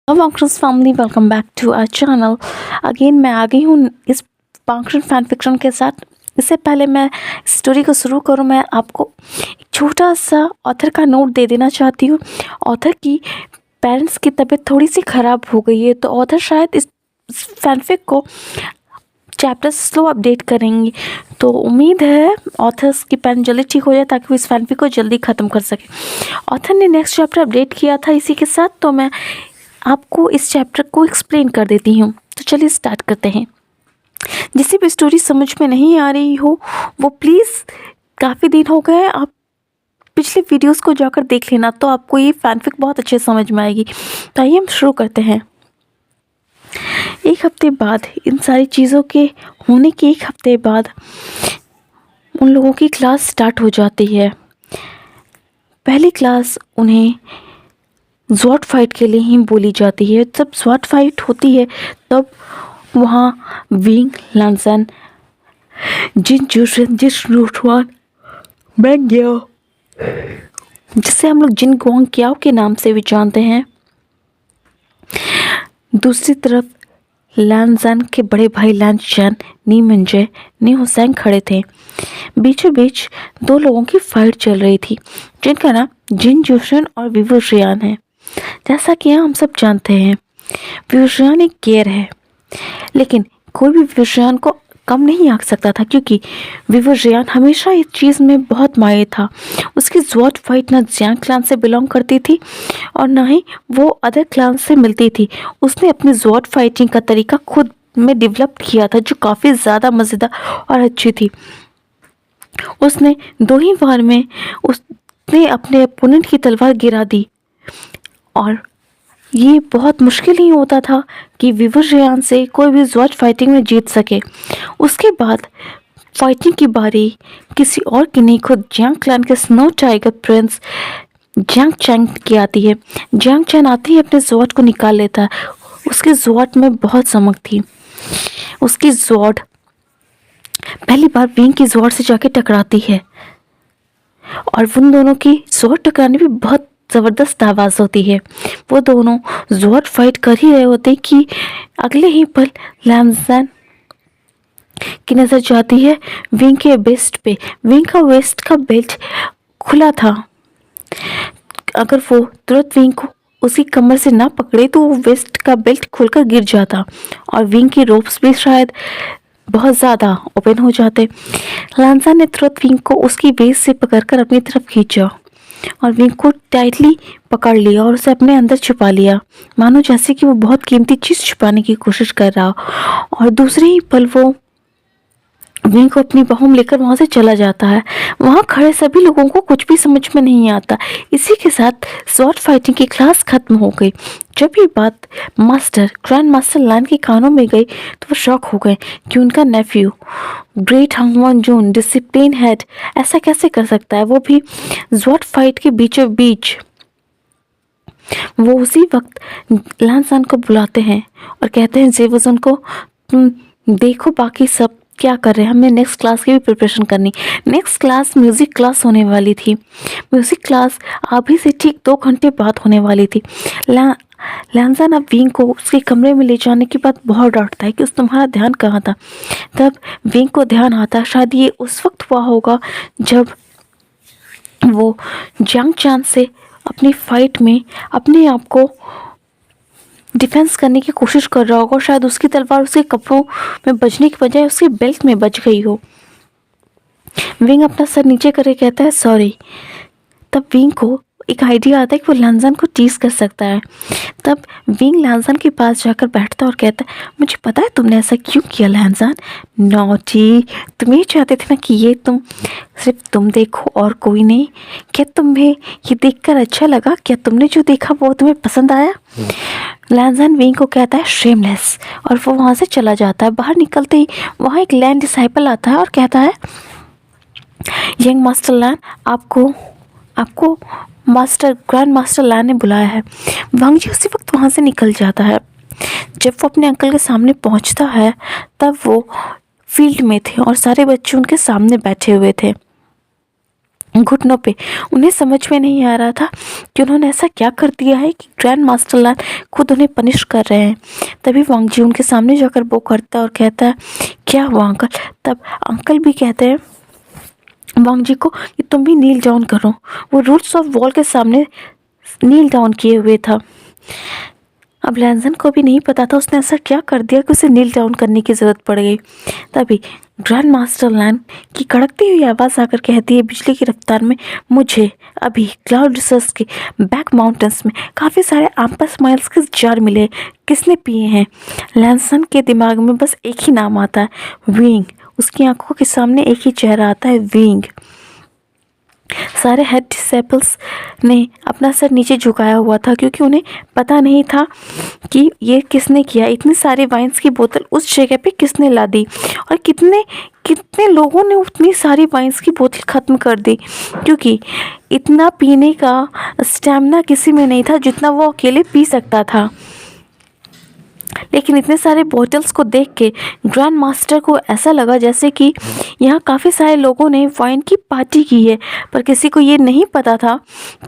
Functions family welcome back to our channel. Again मैं आ गई हूँ इस फंक्शन फैन फिक्शन के साथ। इससे पहले मैं स्टोरी को शुरू करूँ, मैं आपको एक छोटा सा ऑथर का नोट दे देना चाहती हूँ। ऑथर की पेरेंट्स की तबीयत थोड़ी सी ख़राब हो गई है, तो ऑथर शायद इस फैनफिक को चैप्टर स्लो अपडेट करेंगी। तो उम्मीद है ऑथर्स की पेन जल्दी ठीक हो जाए ताकि वो इस फैनफिक को जल्दी ख़त्म कर सके। ऑथर ने नेक्स्ट चैप्टर अपडेट किया था इसी के साथ, तो मैं आपको इस चैप्टर को एक्सप्लेन कर देती हूँ। तो चलिए स्टार्ट करते हैं। जिसे भी स्टोरी समझ में नहीं आ रही हो वो प्लीज़, काफ़ी दिन हो गए, आप पिछले वीडियोस को जाकर देख लेना, तो आपको ये फैनफिक बहुत अच्छे समझ में आएगी। तो आइए हम शुरू करते हैं। एक हफ्ते बाद, इन सारी चीज़ों के होने के एक हफ्ते बाद उन लोगों की क्लास स्टार्ट हो जाती है। पहली क्लास उन्हें स्वॉर्ड फाइट के लिए ही बोली जाती है। जब स्वॉर्ड फाइट होती है तब वहाँ विंग लांसन, जिन जूशन, जिस रूठवान मैंग गया, जिसे हम लोग जिन गुआंग क्याओ के नाम से भी जानते हैं, दूसरी तरफ लानजान के बड़े भाई लानचान, नी मंजे, नी हुसैन खड़े थे। बीचों बीच दो लोगों की फाइट चल रही थी जिनका नाम जिन जूशन और विवुशियान है। जैसा कि हम सब जानते हैं, विवुशियान एक गेर है, लेकिन कोई भी विवुशियान को कम नहीं आंक सकता था, क्योंकि विवुशियान हमेशा इस चीज़ में बहुत माहिर था। उसकी स्वॉर्ड फाइट ना जियांग क्लान से बिलोंग करती थी और ना ही वो अदर क्लान से मिलती थी। उसने अपनी स्वॉर्ड फाइटिंग का तरीका खुद में डेवलप किया था, जो काफ़ी ज़्यादा मज़ेदार और अच्छी थी। उसने दो ही बार में उसने अपने अपोनेंट की तलवार गिरा दी, और ये बहुत मुश्किल ही होता था कि विवुशियान से कोई भी स्वॉर्ड फाइटिंग में जीत सके। उसके बाद फाइटिंग की बारी किसी और की नहीं, खुद जियांग क्लैन के snow tiger prince Jiang Chang की आती है। जियांग चैंग आते ही अपने स्वॉर्ड को निकाल लेता है। उसके स्वॉर्ड में बहुत चमक थी। उसकी स्वॉर्ड पहली बार विंग की स्वॉर्ड से जाके टकराती है, और उन दोनों की स्वॉर्ड टकराने भी बहुत ज़बरदस्त आवाज़ होती है। वो दोनों स्वॉर्ड फाइट कर ही रहे होते कि अगले ही पल लैमजैन की नज़र जाती है विंग के वेस्ट पे। विंग का वेस्ट का बेल्ट खुला था। अगर वो तुरंत विंग को उसकी कमर से ना पकड़े तो वो वेस्ट का बेल्ट खुलकर गिर जाता, और विंग की रोप्स भी शायद बहुत ज़्यादा ओपन हो जाते। लांसा ने तुरंत विंग को उसकी वेस्ट से पकड़कर अपनी तरफ खींचा और विंग को टाइटली पकड़ लिया और उसे अपने अंदर छुपा लिया, मानो जैसे कि वो बहुत कीमती चीज़ छुपाने की कोशिश कर रहा। और दूसरे ही पल वो विंग को अपनी बाहों में लेकर वहाँ से चला जाता है। वहाँ खड़े सभी लोगों को कुछ भी समझ में नहीं आता। इसी के साथ स्वॉर्ड फाइटिंग की क्लास खत्म हो गई। जब ये बात ग्रैंड मास्टर लान के कानों में गई तो वो शॉक हो गए कि उनका नेफ्यू ग्रेट हंगवन जून डिसिप्लिन हेड ऐसा कैसे कर सकता है, वो भी स्वॉर्ड फाइट के बीचों बीच। वो उसी वक्त लानसान को बुलाते हैं और कहते हैं जेवजन को, तुम देखो बाकी सब क्या कर रहे हैं, हमें नेक्स्ट क्लास की भी प्रिपरेशन करनी। नेक्स्ट क्लास म्यूज़िक क्लास होने वाली थी। म्यूज़िक क्लास अभी से ठीक 2 घंटे बाद होने वाली थी। लानजान अब विंग को उसके कमरे में ले जाने की बात बहुत डांटता है कि तुम्हारा ध्यान कहाँ था। तब विंग को ध्यान आता, शायद ये उस वक्त हुआ होगा जब वो जियांग चान से अपनी फाइट में अपने आप को डिफेंस करने की कोशिश कर रहा होगा, और शायद उसकी तलवार उसके कपड़ों में बजने की बजाय उसके बेल्ट में बज गई हो। विंग अपना सर नीचे करके कहता है सॉरी। तब विंग को एक आइडिया आता है कि वो लांजान को टीज कर सकता है। तब विंग लांजान के पास जाकर बैठता है और कहता है, मुझे पता है तुमने ऐसा क्यों किया लांजान, नॉटी। तुम ये चाहते थे ना कि ये तुम सिर्फ तुम देखो और कोई नहीं। क्या तुम्हें ये देखकर अच्छा लगा? क्या तुमने जो देखा वो तुम्हें पसंद आया? लांजान विंग को कहता है शेमलेस, और वो वहाँ से चला जाता है। बाहर निकलते ही वहाँ एक लैंड डिसाइपल आता है और कहता है, यंग मास्टर लैन, आपको ग्रैंड मास्टर लैन ने बुलाया है। वांग जी उसी वक्त वहाँ से निकल जाता है। जब वो अपने अंकल के सामने पहुँचता है तब वो फील्ड में थे और सारे बच्चे उनके सामने बैठे हुए थे। घुटनों पे। उन्हें समझ में नहीं आ रहा था कि उन्होंने ऐसा क्या कर दिया है कि ग्रैंड मास्टर लान खुद उन्हें पनिश कर रहे हैं। तभी वांग जी उनके सामने जाकर वो करता है और कहता है, क्या हुआ अंकल? तब अंकल भी कहते हैं वांग जी को कि तुम भी नील डाउन करो। वो रूट्स ऑफ वॉल के सामने नील डाउन किए हुए था। अब लैंजन को भी नहीं पता था उसने ऐसा क्या कर दिया कि उसे नील डाउन करने की ज़रूरत पड़ गई। तभी ग्रैंड मास्टर लैन की कड़कती हुई आवाज़ आकर कहती है बिजली की रफ्तार में, मुझे अभी क्लाउड रिसर्च के बैक माउंटेन्स में काफ़ी सारे एम्पस माइल्स के जार मिले। किसने पिए हैं? लैंसन के दिमाग में बस एक ही नाम आता है, विंग। उसकी आंखों के सामने एक ही चेहरा आता है, विंग। सारे हेड डिसेबल्स ने अपना सर नीचे झुकाया हुआ था क्योंकि उन्हें पता नहीं था कि ये किसने किया। इतनी सारी वाइन्स की बोतल उस जगह पे किसने ला दी और कितने कितने लोगों ने उतनी सारी वाइन्स की बोतल ख़त्म कर दी, क्योंकि इतना पीने का स्टैमिना किसी में नहीं था जितना वो अकेले पी सकता था। लेकिन इतने सारे बॉटल्स को देख के ग्रैंड मास्टर को ऐसा लगा जैसे कि यहाँ काफ़ी सारे लोगों ने वाइन की पार्टी की है, पर किसी को ये नहीं पता था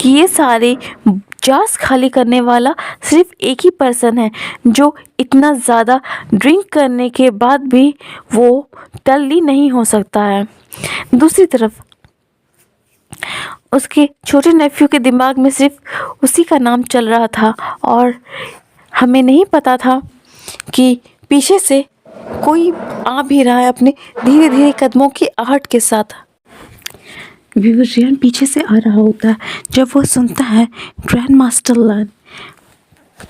कि ये सारे जार्स खाली करने वाला सिर्फ एक ही पर्सन है जो इतना ज़्यादा ड्रिंक करने के बाद भी वो टल्ली नहीं हो सकता है। दूसरी तरफ उसके छोटे नेफ्यू के दिमाग में सिर्फ उसी का नाम चल रहा था और हमें नहीं पता था कि पीछे से कोई आ भी रहा है अपने धीरे धीरे कदमों की आहट के साथ। विवजियन पीछे से आ रहा होता है। जब वो सुनता है ग्रैंड मास्टर लैन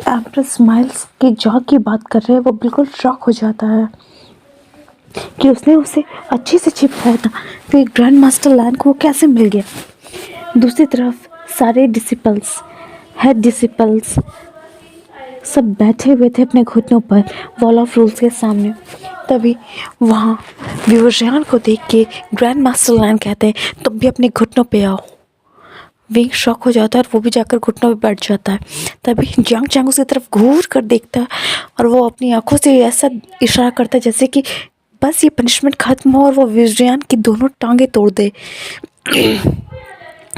एम्प्रेस स्माइल्स की जॉ की बात कर रहे हैं, वो बिल्कुल शॉक हो जाता है कि उसने उसे अच्छे से छिपाया था, फिर ग्रैंड मास्टर लैन को कैसे मिल गया। दूसरी तरफ सारे डिसिपल्स, हेड डिसिपल्स सब बैठे हुए थे अपने घुटनों पर वॉल ऑफ रूल्स के सामने। तभी वहाँ विवजियन को देख के ग्रैंड मास्टर लैन कहते हैं, तुम भी अपने घुटनों पे आओ। विंग शॉक हो जाता है और वो भी जाकर घुटनों पे बैठ जाता है। तभी जियांग चैंग उसकी तरफ घूर कर देखता है और वो अपनी आंखों से ऐसा इशारा करता है जैसे कि बस ये पनिशमेंट खत्म हो और वो विवजियन की दोनों टांगें तोड़ दे।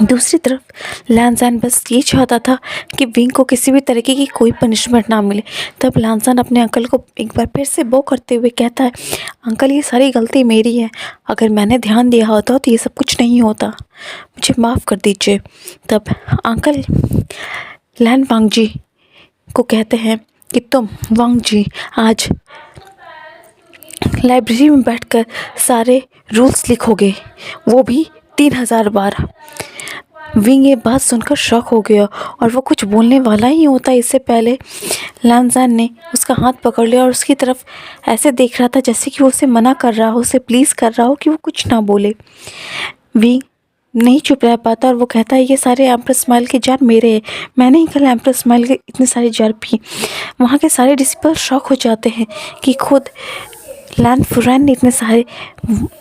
दूसरी तरफ लैंजान बस ये चाहता था कि विंग को किसी भी तरीके की कोई पनिशमेंट ना मिले। तब लैंजान अपने अंकल को एक बार फिर से बो करते हुए कहता है, अंकल ये सारी गलती मेरी है, अगर मैंने ध्यान दिया होता तो ये सब कुछ नहीं होता, मुझे माफ़ कर दीजिए। तब अंकल लैन वांग जी को कहते हैं कि तुम वांग जी आज लाइब्रेरी में बैठकर सारे रूल्स लिखोगे, वो भी 3000 बार। विंग ये बात सुनकर शॉक हो गया और वो कुछ बोलने वाला ही होता इससे पहले लैंजान ने उसका हाथ पकड़ लिया और उसकी तरफ ऐसे देख रहा था जैसे कि वो उसे मना कर रहा हो, उसे प्लीज़ कर रहा हो कि वो कुछ ना बोले। विंग नहीं चुप रह पाता और वो कहता है, ये सारे एम्प्रेस स्माइल के जार मेरे हैं, मैंने ही कल एम्प्रेस स्माइल के इतने सारे जार पिए। वहाँ के सारे डिसिपल शॉक हो जाते हैं कि खुद लैन फुरैन ने इतने सारे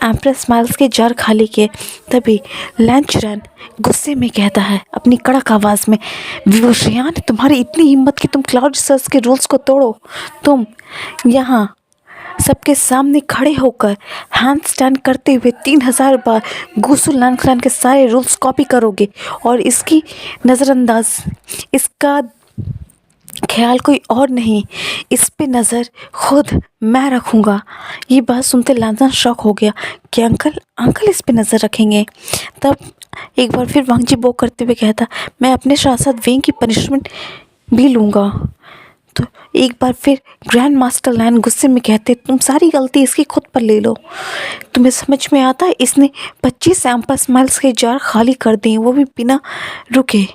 एम्प्रेस स्माइल्स के जार खाली किए। तभी लैन चुरैन गुस्से में कहता है अपनी कड़क आवाज़ में, विवजियन तुम्हारी इतनी हिम्मत कि तुम क्लाउड रिसर्च के रूल्स को तोड़ो, तुम यहाँ सबके सामने खड़े होकर हैंड स्टैंड करते हुए 3000 बार गुसु लैंगक्लैन के सारे रूल्स कॉपी करोगे और इसकी नज़रअंदाज, इसका ख्याल कोई और नहीं, इस पे नज़र खुद मैं रखूँगा। ये बात सुनते लैंजान शॉक हो गया कि अंकल इस पे नज़र रखेंगे। तब एक बार फिर वांग जी बो करते हुए कहता, मैं अपने साथ साथ विंग की पनिशमेंट भी लूँगा। तो एक बार फिर ग्रैंड मास्टर लैन गुस्से में कहते, तुम सारी गलती इसकी खुद पर ले लो, तुम्हें समझ में आता है इसने 25 एम्पस माइल्स के जार खाली कर दिए, वो भी बिना रुके,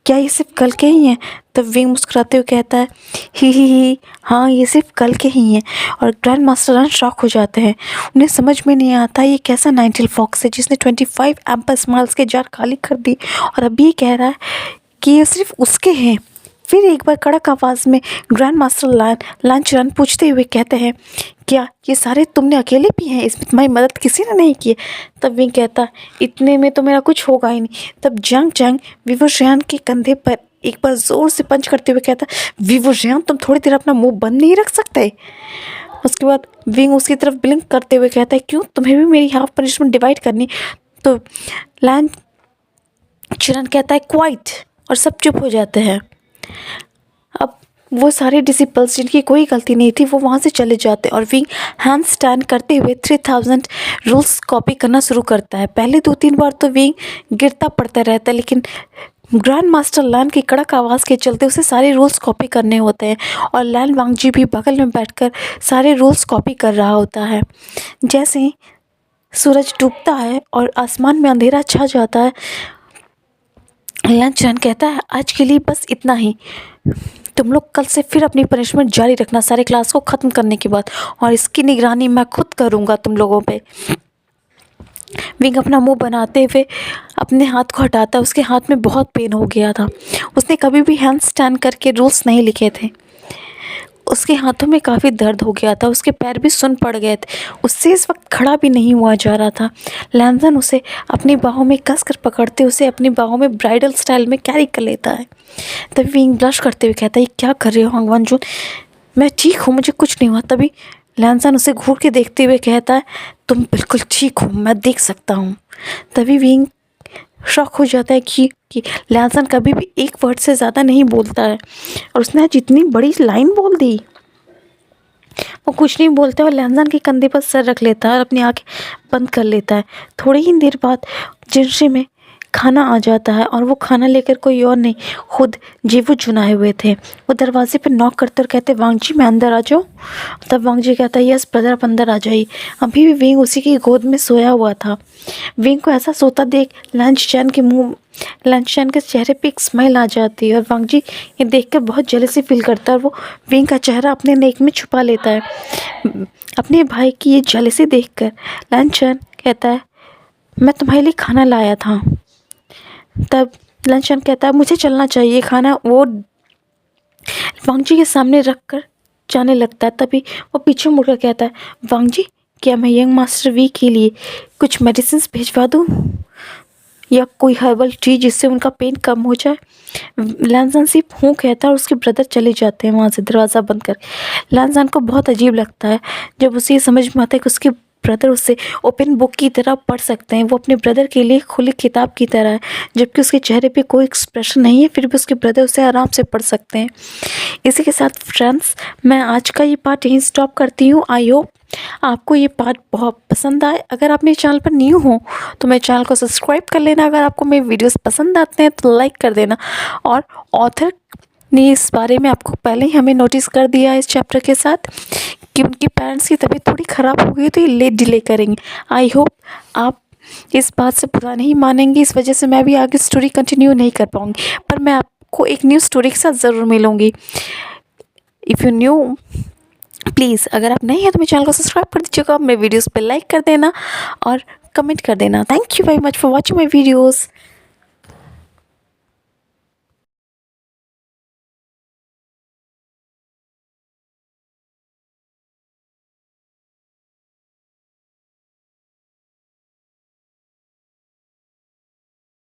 क्या ये सिर्फ कल के ही हैं? तब विंग मुस्कुराते हुए कहता है, ही हाँ ये सिर्फ कल के ही हैं। और ग्रैंड मास्टर लैन शॉक हो जाते हैं, उन्हें समझ में नहीं आता ये कैसा नाइनटेल फॉक्स है जिसने 25 एम्पस माइल्स के जार खाली कर दी और अभी ये कह रहा है कि ये सिर्फ उसके हैं। फिर एक बार कड़क आवाज़ में ग्रैंड मास्टर लैन चुरैन पूछते हुए कहते हैं, क्या ये सारे तुमने अकेले पिए हैं, इसमें तुम्हारी मदद किसी ने नहीं की है? तब विंग कहता, इतने में तो मेरा कुछ होगा ही नहीं। तब जियांग चैंग विवजियन के कंधे पर एक बार ज़ोर से पंच करते हुए कहता, विवजियन तुम थोड़ी देर अपना मुंह बंद नहीं रख सकते? उसके बाद विंग उसकी तरफ ब्लिंक करते हुए कहता है, क्यों तुम्हें भी मेरी हाफ पनिशमेंट डिवाइड करनी? तो लैन चरण कहता है क्वाइट, और सब चुप हो जाते हैं। अब वो सारे डिसिपल्स जिनकी कोई गलती नहीं थी वो वहाँ से चले जाते हैं और विंग हैंड स्टैंड करते हुए 3000 रूल्स कॉपी करना शुरू करता है। पहले 2-3 बार तो विंग गिरता पड़ता रहता है, लेकिन ग्रैंड मास्टर लैन की कड़क आवाज़ के चलते उसे सारे रूल्स कॉपी करने होते हैं और लैन वांगजी भी बगल में बैठकर सारे रूल्स कॉपी कर रहा होता है। जैसे ही सूरज डूबता है और आसमान में अंधेरा छा जाता है, लैन चैन कहता है आज के लिए बस इतना ही, तुम लोग कल से फिर अपनी पनिशमेंट जारी रखना सारे क्लास को ख़त्म करने के बाद, और इसकी निगरानी मैं खुद करूँगा तुम लोगों पे। विंग अपना मुंह बनाते हुए अपने हाथ को हटाता है। उसके हाथ में बहुत पेन हो गया था। उसने कभी भी हैंड स्टैंड करके रूल्स नहीं लिखे थे। उसके हाथों में काफ़ी दर्द हो गया था, उसके पैर भी सुन पड़ गए थे, उससे इस वक्त खड़ा भी नहीं हुआ जा रहा था। लैंजन उसे अपनी बाहों में कस कर पकड़ते उसे अपनी बाहों में ब्राइडल स्टाइल में कैरी कर लेता है। तभी विंग ब्लश करते हुए कहता है क्या कर रहे हो हंगवान जून, मैं ठीक हूँ, मुझे कुछ नहीं हुआ। तभी लैंजन उसे घूर के देखते हुए कहता है तुम बिल्कुल ठीक हो, मैं देख सकता हूँ। तभी विंग शॉक हो जाता है कि लैंसन कभी भी एक वर्ड से ज़्यादा नहीं बोलता है, और उसने आज इतनी बड़ी लाइन बोल दी। वो कुछ नहीं बोलता और लैंसन के कंधे पर सर रख लेता है और अपनी आंखें बंद कर लेता है। थोड़ी ही देर बाद जिनसे में खाना आ जाता है और वो खाना लेकर कोई और नहीं खुद जीवू चुनाए हुए थे। वो दरवाजे पे नॉक करते और कहते वांगजी मैं अंदर आ जाऊँ। तब वांगजी कहता है यस ब्रदर आप अंदर आ जाइए। अभी भी विंग उसी की गोद में सोया हुआ था। विंग को ऐसा सोता देख लंच चैन के चेहरे पे एक स्माइल आ जाती है और वांगजी ये देखकर बहुत जेलसी फील करता है और वो विंग का चेहरा अपने नेक में छुपा लेता है। अपने भाई की ये जेलसी देखकर लंच चैन कहता है मैं तुम्हारे लिए खाना लाया था। तब लंचन कहता है मुझे चलना चाहिए, खाना वो वांगजी के सामने रख कर जाने लगता है। तभी वो पीछे मुड़कर कहता है वांगजी क्या मैं यंग मास्टर वी के लिए कुछ मेडिसिन भिजवा दूँ या कोई हर्बल टी जिससे उनका पेन कम हो जाए। लैंसन सिर्फ हूँ कहता है और उसके ब्रदर चले जाते हैं वहाँ से दरवाज़ा बंद कर। लैंसन को बहुत अजीब लगता है जब उसे ये समझ में आता है कि उसके ब्रदर उससे ओपन बुक की तरह पढ़ सकते हैं। वो अपने ब्रदर के लिए खुली किताब की तरह है, जबकि उसके चेहरे पे कोई एक्सप्रेशन नहीं है, फिर भी उसके ब्रदर उसे आराम से पढ़ सकते हैं। इसी के साथ फ्रेंड्स मैं आज का ये पार्ट यहीं स्टॉप करती हूँ। आई होप आपको ये पार्ट बहुत पसंद आए। अगर आप मेरे चैनल पर न्यू हो तो मेरे चैनल को सब्सक्राइब कर लेना। अगर आपको मेरे वीडियोस पसंद आते हैं तो लाइक कर देना। और ऑथर ने इस बारे में आपको पहले ही हमें नोटिस कर दिया है इस चैप्टर के साथ कि उनके पेरेंट्स की तबीयत थोड़ी ख़राब हो गई तो ये लेट डिले करेंगे। आई होप आप इस बात से बुरा नहीं मानेंगे, इस वजह से मैं भी आगे स्टोरी कंटिन्यू नहीं कर पाऊँगी, पर मैं आपको एक न्यू स्टोरी के साथ ज़रूर मिलूँगी। इफ़ यू न्यू प्लीज़ अगर आप नहीं हैं तो मेरे चैनल को सब्सक्राइब कर दीजिएगा, मेरे वीडियोस पे लाइक कर देना और कमेंट कर देना। Thank you very much for watching my videos.